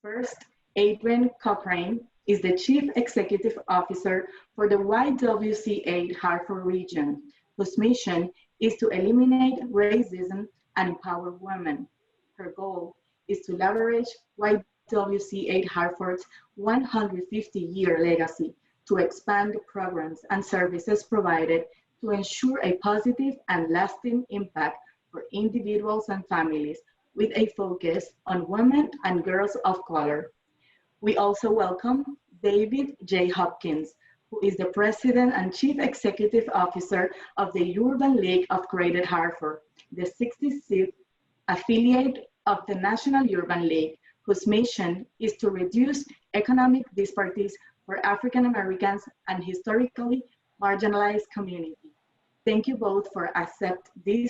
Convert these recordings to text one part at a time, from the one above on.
First, Adrienne Cochrane is the Chief Executive Officer for the YWCA-Hartford region, whose mission is to eliminate racism and empower women. Her goal is to leverage YWCA-Hartford's 150-year legacy to expand programs and services provided to ensure a positive and lasting impact for individuals and families with a focus on women and girls of color. We also welcome David J. Hopkins, who is the President and Chief Executive Officer of the Urban League of Greater Hartford, the 66th affiliate of the National Urban League, whose mission is to reduce economic disparities for African Americans and historically marginalized communities. Thank you both for accepting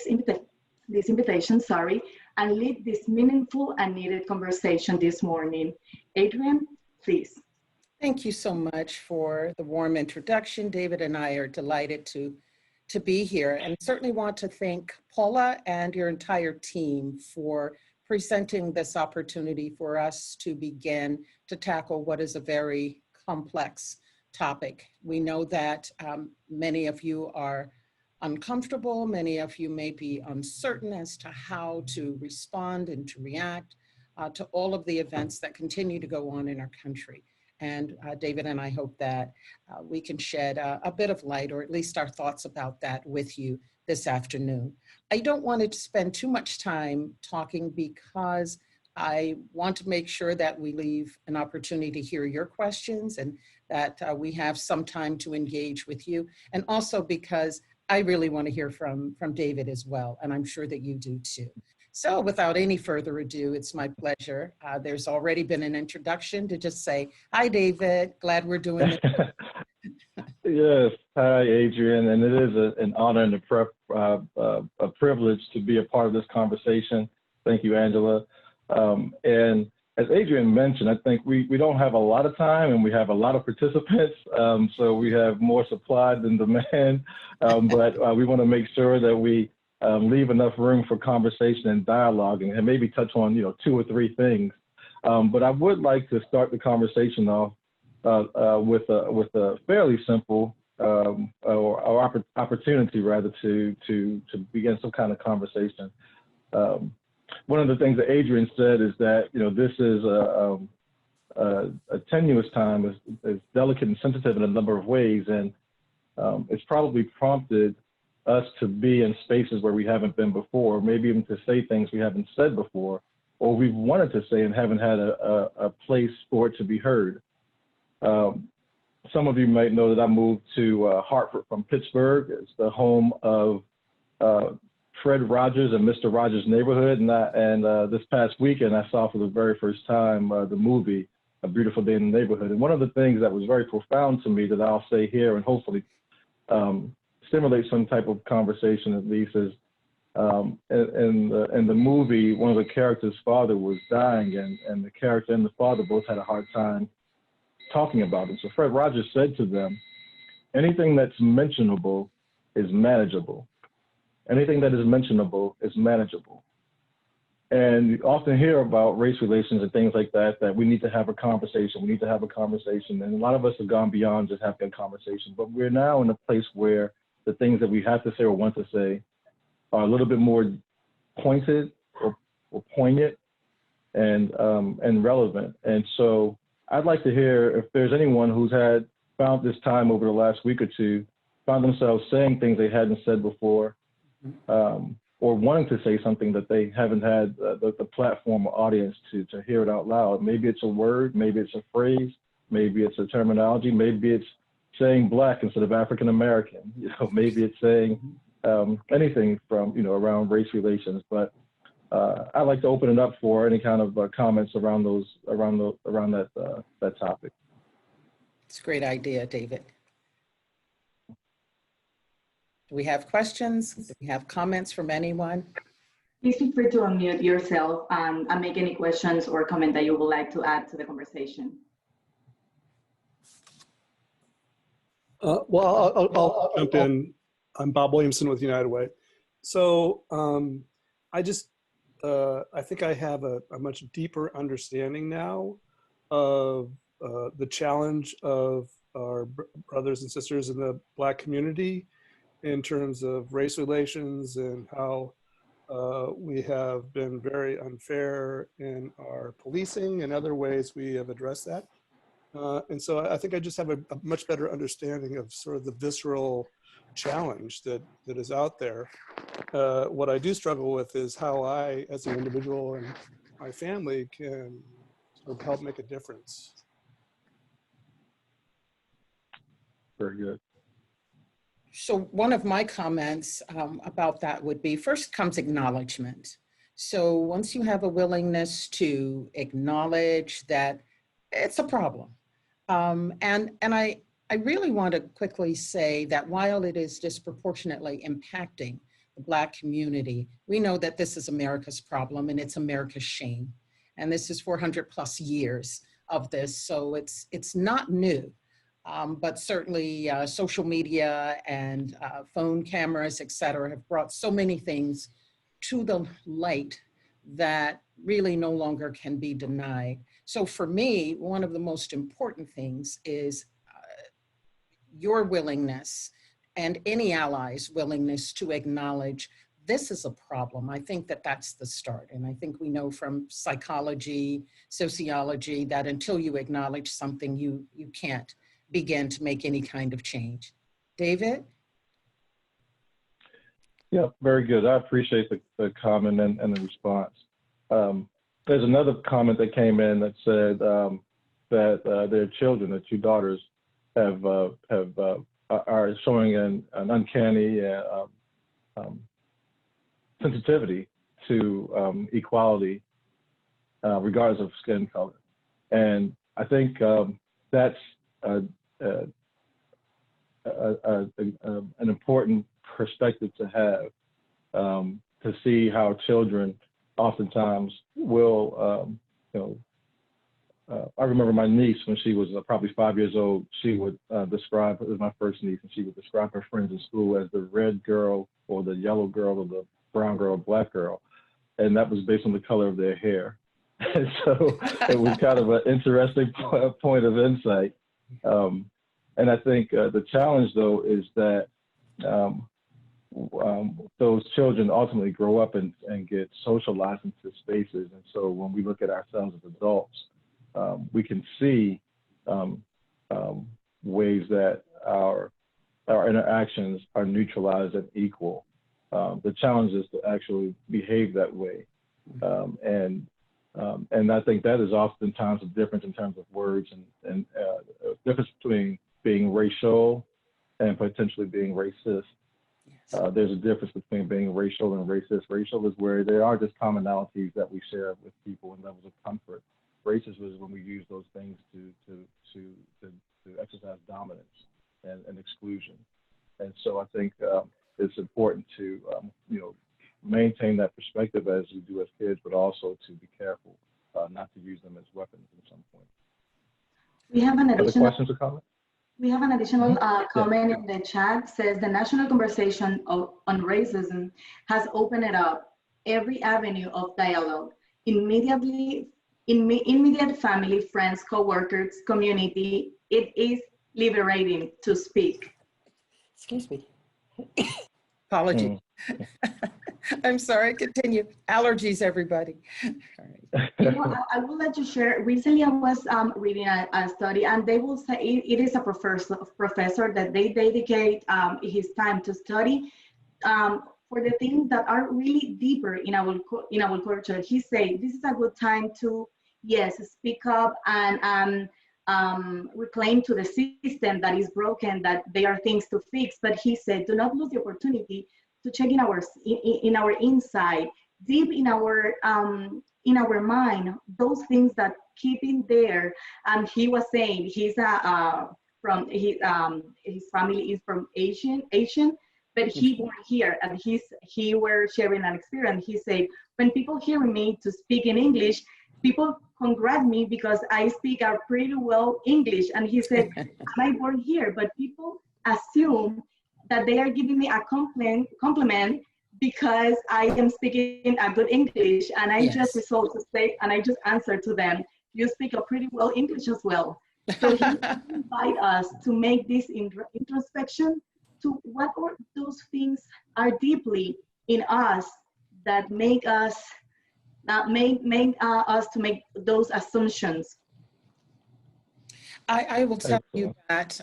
this invitation, and lead this meaningful and needed conversation this morning. Adrienne, please. Thank you so much for the warm introduction. David and I are delighted to be here, and certainly want to thank Paula and your entire team for presenting this opportunity for us to begin to tackle what is a very complex topic. We know that many of you are uncomfortable, many of you may be uncertain as to how to respond and to react to all of the events that continue to go on in our country. And David and I hope that we can shed a bit of light, or at least our thoughts about that, with you this afternoon. I don't want to spend too much time talking because I want to make sure that we leave an opportunity to hear your questions, and that we have some time to engage with you. And also because I really want to hear from David as well, and I'm sure that you do too. So without any further ado, it's my pleasure. There's already been an introduction to just say, hi, David, glad we're doing this. Yes, hi, Adrienne, and it is an honor and a privilege to be a part of this conversation. Thank you, Angela. And as Adrienne mentioned, I think we don't have a lot of time, and we have a lot of participants, so we have more supply than demand, but we want to make sure that we leave enough room for conversation and dialogue, and maybe touch on 2 or 3 things. But I would like to start the conversation off with a fairly simple opportunity, rather, to begin some kind of conversation. One of the things that Adrienne said is that this is a tenuous time, is delicate and sensitive in a number of ways, and it's probably prompted us to be in spaces where we haven't been before, maybe even to say things we haven't said before, or we've wanted to say and haven't had a place for it to be heard. Some of you might know that I moved to Hartford from Pittsburgh. It's the home of Fred Rogers and Mr. Rogers' Neighborhood, and this past weekend I saw for the very first time the movie A Beautiful Day in the Neighborhood. And one of the things that was very profound to me that I'll say here, and hopefully stimulate some type of conversation at least, is in the movie, one of the characters' father was dying, and the character and the father both had a hard time talking about it. So Fred Rogers said to them, anything that's mentionable is manageable. Anything that is mentionable is manageable. And you often hear about race relations and things like that, that we need to have a conversation. We need to have a conversation. And a lot of us have gone beyond just having a conversation. But we're now in a place where the things that we have to say or want to say are a little bit more pointed or poignant and relevant. And so I'd like to hear if there's anyone who's found this time over the last week or two, found themselves saying things they hadn't said before, or wanting to say something that they haven't had the platform or audience to hear it out loud. Maybe it's a word, maybe it's a phrase, maybe it's a terminology, maybe it's saying Black instead of African American. Maybe it's saying anything from around race relations. But I'd like to open it up for any kind of comments around that topic. It's a great idea, David. Do we have questions? Do we have comments from anyone? Please feel free to unmute yourself and make any questions or comment that you would like to add to the conversation. Well, I'll jump in. I'm Bob Williamson with United Way. So I think I have a much deeper understanding now of the challenge of our brothers and sisters in the Black community in terms of race relations and how we have been very unfair in our policing and other ways we have addressed that. And so I think I just have a much better understanding of sort of the visceral challenge that is out there. What I do struggle with is how I, as an individual and my family, can sort of help make a difference. Very good. So one of my comments about that would be, first comes acknowledgement. So once you have a willingness to acknowledge that it's a problem. And I really want to quickly say that while it is disproportionately impacting the Black community, we know that this is America's problem and it's America's shame. And this is 400+ years of this, so it's not new. But certainly social media and phone cameras, et cetera, have brought so many things to the light that really no longer can be denied. So for me, one of the most important things is your willingness and any ally's willingness to acknowledge this is a problem. I think that that's the start. And I think we know from psychology, sociology, that until you acknowledge something, you can't begin to make any kind of change. David? Yeah, very good. I appreciate the comment and the response. There's another comment that came in that said that their children, their two daughters, are showing an uncanny sensitivity to equality, regardless of skin color. And I think that's an important perspective to have, to see how children oftentimes will, I remember my niece when she was probably 5 years old, she would describe, it was my first niece, and she would describe her friends in school as the red girl or the yellow girl or the brown girl or black girl. And that was based on the color of their hair. And so it was kind of an interesting point of insight. And I think the challenge, though, is that those children ultimately grow up and get socialized into spaces. And so when we look at ourselves as adults, we can see ways that our interactions are neutralized and equal. The challenge is to actually behave that way. And I think that is oftentimes the difference in terms of words and difference between being racial and potentially being racist. There's a difference between being racial and racist. Racial is where there are just commonalities that we share with people and levels of comfort. Racist is when we use those things to exercise dominance and exclusion. And so I think it's important to maintain that perspective as we do as kids, but also to be careful not to use them as weapons at some point. We have an additional. Other questions or comments? We have an additional comment in the chat. Says the national conversation on racism has opened it up every avenue of dialogue. Immediate family, friends, co-workers, community. It is liberating to speak. Excuse me. Apology. I'm sorry, continue. Allergies, everybody. All right. I will let you share. Recently, I was reading a study, and they will say it is a professor that they dedicate his time to study for the things that are really deeper in our culture. He said this is a good time to, yes, speak up and reclaim to the system that is broken, that there are things to fix. But he said, do not lose the opportunity to check in our inside, deep in our mind, those things that keep in there. And he was saying he's from his family is from Asian, but he born here, and he were sharing an experience. He said, when people hear me to speak in English, people congratulate me because I speak a pretty well English. And he said, I born here, but people assume that they are giving me a compliment because I am speaking a good English, and I just result to say, and I just answer to them. you speak a pretty well English as well. So he invite us to make this introspection to what are those things are deeply in us that make us us to make those assumptions. I will tell you that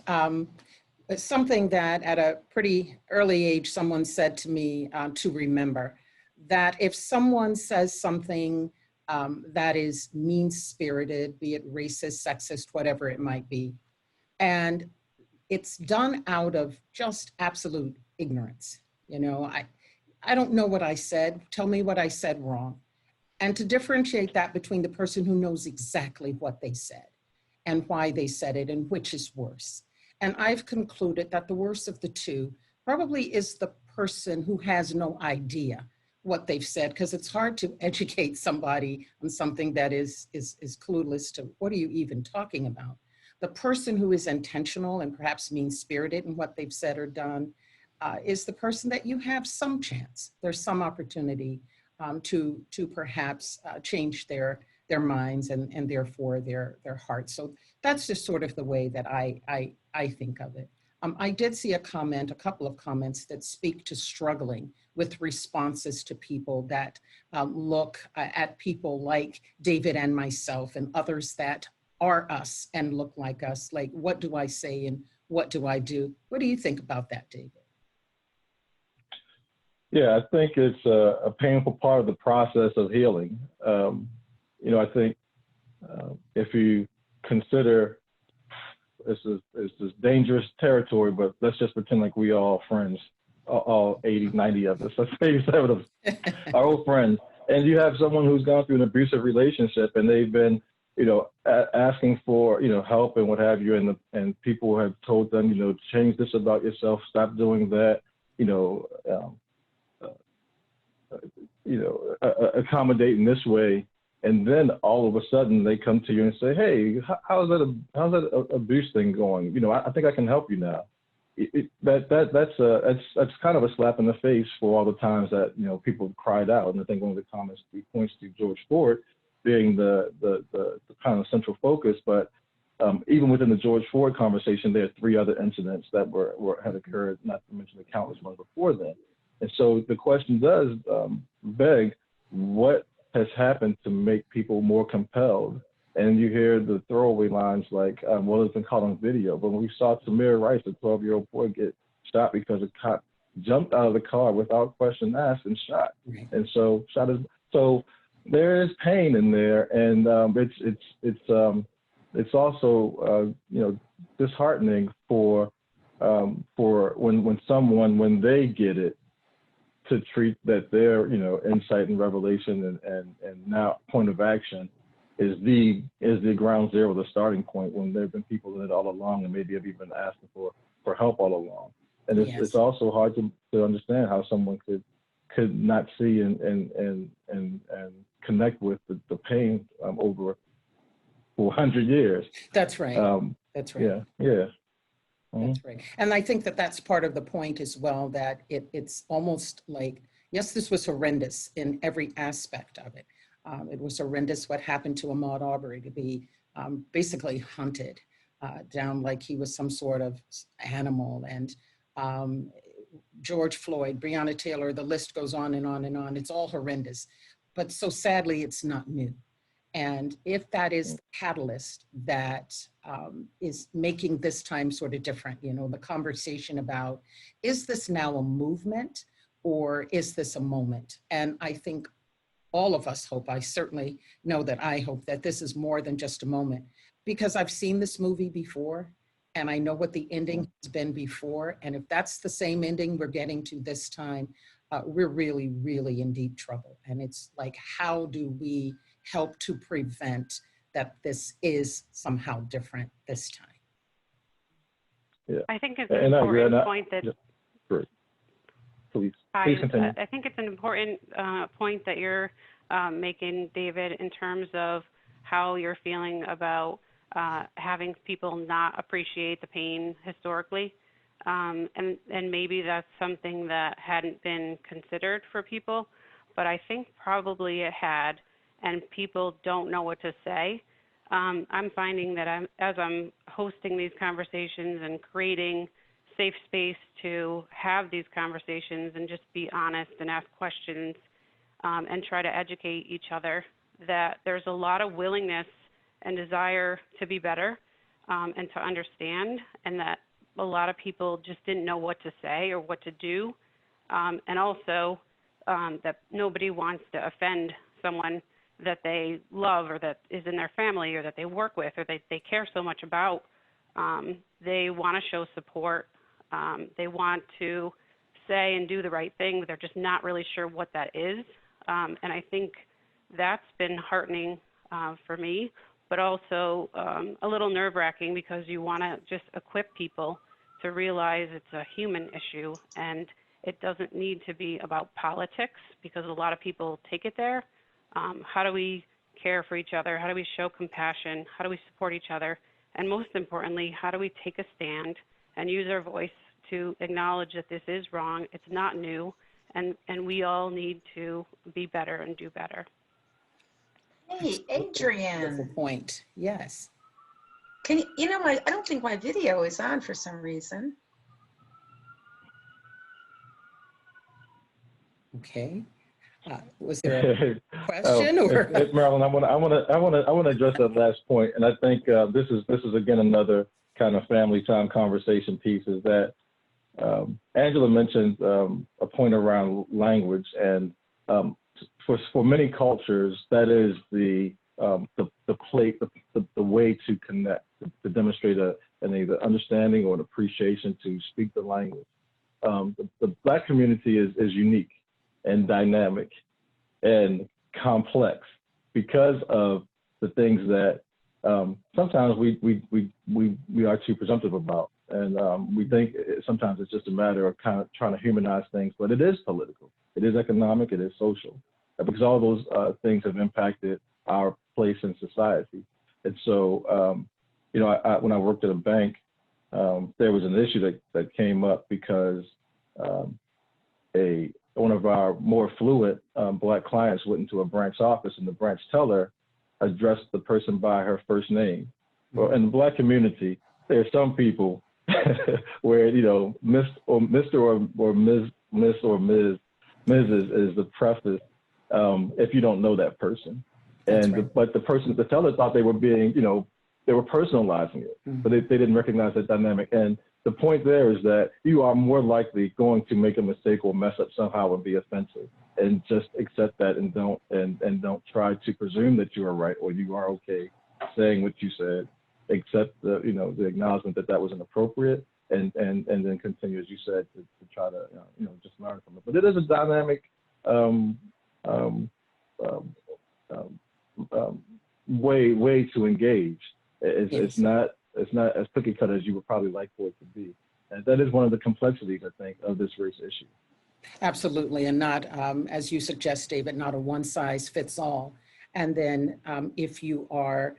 it's something that at a pretty early age, someone said to me to remember, that if someone says something that is mean-spirited, be it racist, sexist, whatever it might be, and it's done out of just absolute ignorance. You know, I don't know what I said. Tell me what I said wrong. And to differentiate that between the person who knows exactly what they said and why they said it and which is worse. And I've concluded that the worst of the two probably is the person who has no idea what they've said, because it's hard to educate somebody on something that is clueless to what are you even talking about. The person who is intentional and perhaps mean-spirited in what they've said or done is the person that you have some chance. There's some opportunity to perhaps change their minds and therefore their hearts. So that's just sort of the way that I think of it. I did see a couple of comments that speak to struggling with responses to people that look at people like David and myself and others that are us and look like us. Like, what do I say and what do I do? What do you think about that, David? Yeah, I think it's a painful part of the process of healing. You know, I think if you consider it's this dangerous territory, but let's just pretend like we all friends, all 80, 90 of us, let's say 87 of us are old friends. And you have someone who's gone through an abusive relationship and they've been, you know, asking for, you know, help and what have you. And people have told them, you know, change this about yourself, stop doing that, you know, accommodate in this way. And then all of a sudden they come to you and say, hey, how's that abuse thing going? You know, I think I can help you now. That's kind of a slap in the face for all the times that, you know, people have cried out. And I think one of the comments points to George Ford being the kind of central focus. But even within the George Ford conversation, there are 3 other incidents that had occurred, not to mention the countless ones before then. And so the question does beg, what has happened to make people more compelled? And you hear the throwaway lines like, well, it's been caught on video. But when we saw Tamir Rice, a 12-year-old boy, get shot because a cop jumped out of the car without question asked and shot. Right. And so there is pain in there, and it's also you know, disheartening for when someone, when they get it, to treat that their, you know, insight and revelation and now point of action is the ground zero, the starting point, when there have been people in it all along and maybe have even asked for help all along. And it's also hard to understand how someone could not see and connect with the pain over 400 years. That's right. That's right. Yeah. That's right. And I think that that's part of the point as well, that it's almost like, yes, this was horrendous in every aspect of it. It was horrendous what happened to Ahmaud Arbery, to be basically hunted down like he was some sort of animal. And George Floyd, Breonna Taylor, the list goes on and on and on. It's all horrendous. But so sadly, it's not new. And if that is the catalyst that is making this time sort of different, you know, the conversation about, is this now a movement or is this a moment? And I think all of us hope, I certainly know that I hope that this is more than just a moment, because I've seen this movie before and I know what the ending has been before. And if that's the same ending we're getting to this time, we're really, really in deep trouble. And it's like, how do we help to prevent that this is somehow different this time? Yeah. I think it's an important point that. Great. Please continue. I think it's an important point that you're making, David, in terms of how you're feeling about having people not appreciate the pain historically. And maybe that's something that hadn't been considered for people, but I think probably it had, and people don't know what to say. I'm finding that as I'm hosting these conversations and creating safe space to have these conversations and just be honest and ask questions and try to educate each other, that there's a lot of willingness and desire to be better and to understand, and that a lot of people just didn't know what to say or what to do, and also that nobody wants to offend someone that they love or that is in their family or that they work with or they care so much about. They want to show support. They want to say and do the right thing, but they're just not really sure what that is. And I think that's been heartening for me, but also a little nerve-wracking because you want to just equip people to realize it's a human issue and it doesn't need to be about politics, because a lot of people take it there. How do we care for each other? How do we show compassion? How do we support each other? And most importantly, how do we take a stand and use our voice to acknowledge that this is wrong, it's not new, and we all need to be better and do better. Hey, Wonderful Adrienne. point. Yes. Can you know, I don't think my video is on for some reason. Okay. Was there a question or? Marilyn, I want to address that last point, and I think this is again another kind of family time conversation piece. Is that Angela mentioned a point around language, and for many cultures, that is the way to connect, to demonstrate an either understanding or an appreciation, to speak the language. The Black community is unique and dynamic and complex because of the things that sometimes we are too presumptive about, and we think sometimes it's just a matter of kind of trying to humanize things, but it is political, it is economic, it is social, because all those things have impacted our place in society. And so, you know, when I worked at a bank, there was an issue that came up because one of our more affluent Black clients went into a branch office, and the branch teller addressed the person by her first name. Well, in the Black community, there are some people where, you know, Mr. or Miss or Ms. is the preface if you don't know that person. And right. But the teller thought they were being, you know, they were personalizing it, but they didn't recognize that dynamic. And the point there is that you are more likely going to make a mistake or mess up somehow and be offensive, and just accept that and don't try to presume that you are right or you are okay saying what you said. Accept the, you know, the acknowledgement that was inappropriate, and then continue, as you said, to try to, you know, just learn from it. But it is a dynamic way to engage. It's not as cookie cutter as you would probably like for it to be. And that is one of the complexities, I think, of this race issue. Absolutely, and not, as you suggest, David, not a one size fits all. And then if you are,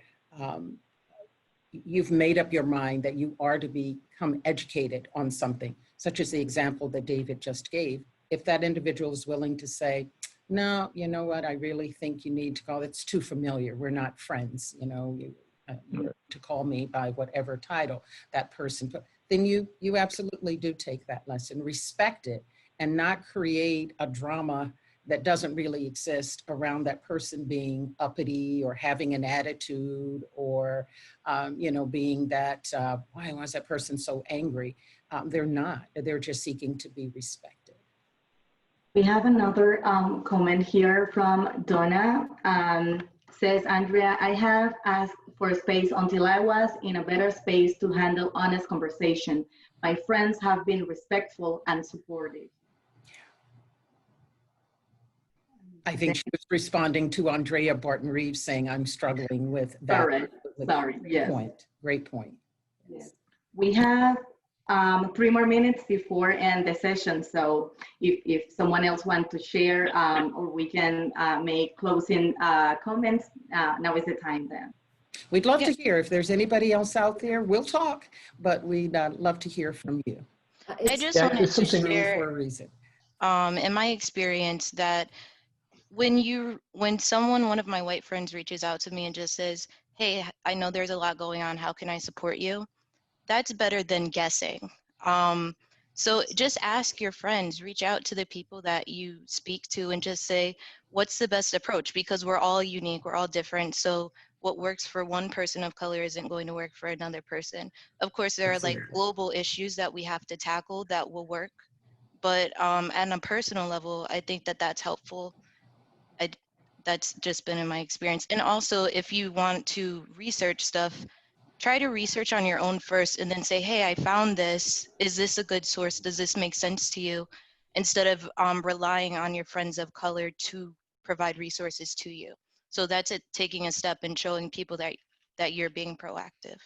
you've made up your mind that you are to become educated on something, such as the example that David just gave, if that individual is willing to say, no, you know what, I really think you need to call, it's too familiar, we're not friends, you know, to call me by whatever title that person put, then you absolutely do take that lesson, respect it, and not create a drama that doesn't really exist around that person being uppity or having an attitude or, you know, being that, why was that person so angry? They're not, they're just seeking to be respected. We have another comment here from Donna. Says, Andrea, I have asked for space until I was in a better space to handle honest conversation. My friends have been respectful and supportive. I think she was responding to Andrea Barton-Reeves saying, I'm struggling with that. Correct. Sorry, yes. Great point. Yes. We have 3 more minutes before end the session. So if someone else wants to share or we can make closing comments, now is the time then. We'd love to hear if there's anybody else out there. We'll talk, but we'd love to hear from you. I just wanted to share, for a reason. In my experience, that when one of my white friends reaches out to me and just says, hey, I know there's a lot going on. How can I support you? That's better than guessing. So just ask your friends, reach out to the people that you speak to and just say, what's the best approach? Because we're all unique, we're all different. So what works for one person of color isn't going to work for another person. Of course, there are like global issues that we have to tackle that will work. But at a personal level, I think that that's helpful. That's just been in my experience. And also, if you want to research stuff, try to research on your own first and then say, hey, I found this. Is this a good source? Does this make sense to you? Instead of relying on your friends of color to provide resources to you. So that's it, taking a step and showing people that you're being proactive.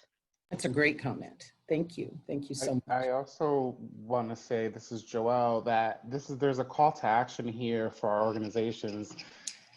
That's a great comment. Thank you. Thank you so much. I also want to say, this is Joelle, that there's a call to action here for our organizations.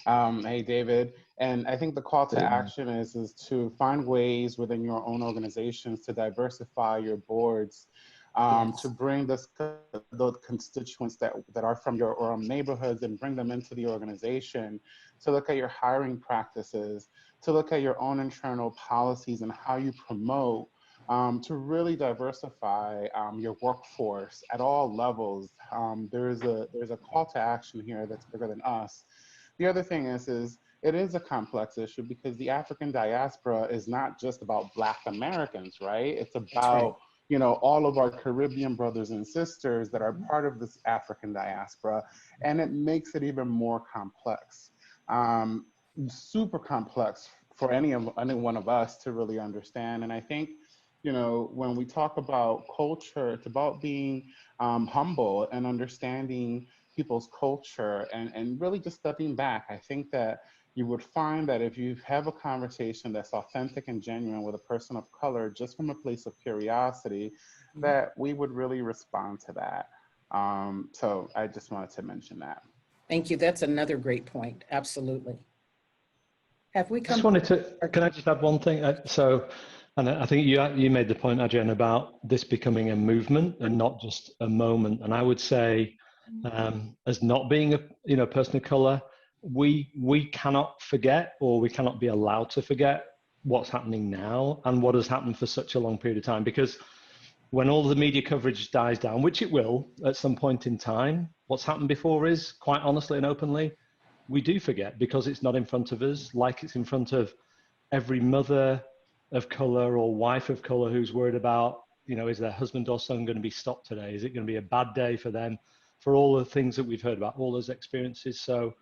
Hey, David. And I think the call to action is to find ways within your own organizations to diversify your boards, to bring the constituents that are from your neighborhoods and bring them into the organization, to look at your hiring practices, to look at your own internal policies and how you promote, to really diversify your workforce at all levels. There's a call to action here that's bigger than us. The other thing is it is a complex issue because the African diaspora is not just about Black Americans, right? It's about, you know, all of our Caribbean brothers and sisters that are part of this African diaspora, and it makes it even more complex, super complex for any one of us to really understand. And I think, you know, when we talk about culture, it's about being humble and understanding people's culture and really just stepping back. I think that you would find that if you have a conversation that's authentic and genuine with a person of color, just from a place of curiosity, that we would really respond to that. So I just wanted to mention that. Thank you. That's another great point. Absolutely. Have we come? Can I just add one thing? And I think you made the point, Adrienne, about this becoming a movement and not just a moment. And I would say, as not being a person of color, we cannot forget, or we cannot be allowed to forget what's happening now and what has happened for such a long period of time. Because when all the media coverage dies down, which it will at some point in time, what's happened before is, quite honestly and openly, we do forget because it's not in front of us, like it's in front of every mother of color or wife of color who's worried about, you know, is their husband or son going to be stopped today? Is it going to be a bad day for them? For all the things that we've heard about, all those experiences. So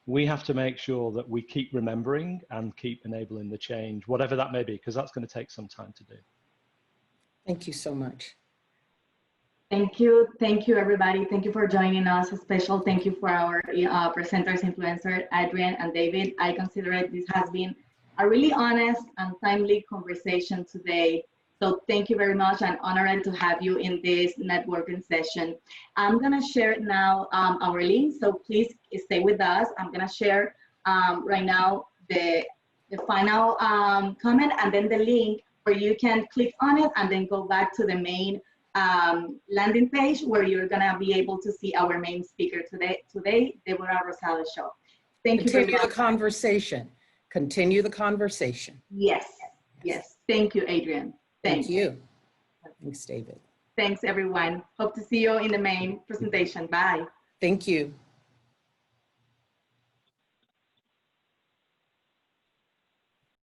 we have to make sure that we keep remembering and keep enabling the change, whatever that may be, because that's going to take some time to do. Thank you so much. Thank you. Thank you, everybody. Thank you for joining us. A special thank you for our presenters, influencer, Adrienne and David. I consider this has been a really honest and timely conversation today. So thank you very much. I'm honored to have you in this networking session. I'm gonna share now our link, so please stay with us. I'm gonna share right now the final comment and then the link where you can click on it and then go back to the main landing page where you're gonna be able to see our main speaker today, Deborah Rosales Shaw. Thank you very much. Continue the conversation. Continue the conversation. Yes, yes. Thank you, Adrienne. Thank you. Thanks, David. Thanks, everyone. Hope to see you in the main presentation. Bye. Thank you.